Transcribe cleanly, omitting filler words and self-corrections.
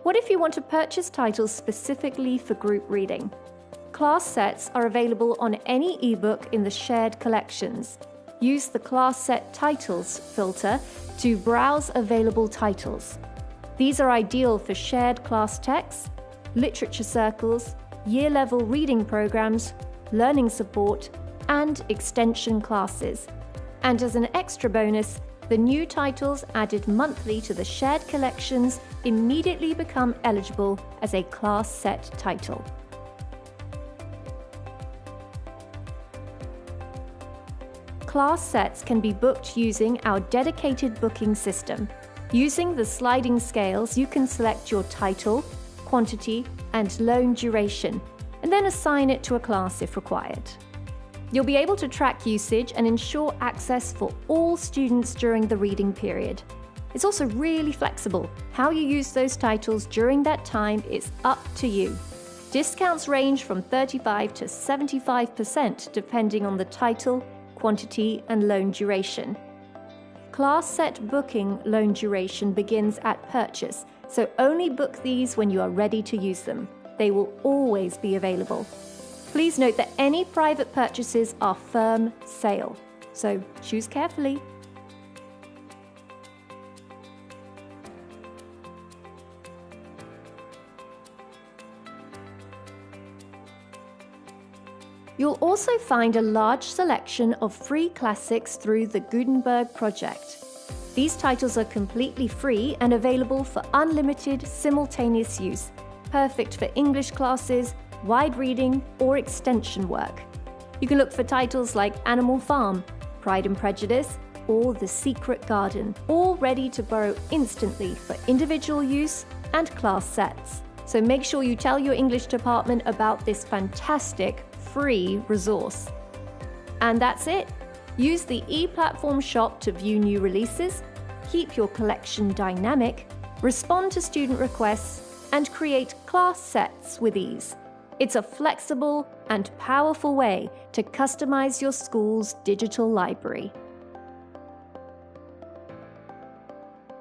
What if you want to purchase titles specifically for group reading? Class sets are available on any ebook in the shared collections. Use the Class Set Titles filter to browse available titles. These are ideal for shared class texts, literature circles, year-level reading programs, learning support, and extension classes. And as an extra bonus, the new titles added monthly to the shared collections immediately become eligible as a class set title. Class sets can be booked using our dedicated booking system. Using the sliding scales, you can select your title, quantity, and loan duration, and then assign it to a class if required. You'll be able to track usage and ensure access for all students during the reading period. It's also really flexible. How you use those titles during that time is up to you. Discounts range from 35% to 75% depending on the title, quantity, and loan duration. Class set booking loan duration begins at purchase, so only book these when you are ready to use them. They will always be available. Please note that any private purchases are firm sale, so choose carefully. You'll also find a large selection of free classics through the Gutenberg project. These titles are completely free and available for unlimited simultaneous use, perfect for English classes, wide reading, or extension work. You can look for titles like Animal Farm, Pride and Prejudice, or The Secret Garden, all ready to borrow instantly for individual use and class sets. So make sure you tell your English department about this fantastic free resource. And that's it. Use the ePlatform shop to view new releases, keep your collection dynamic, respond to student requests, and create class sets with ease. It's a flexible and powerful way to customize your school's digital library.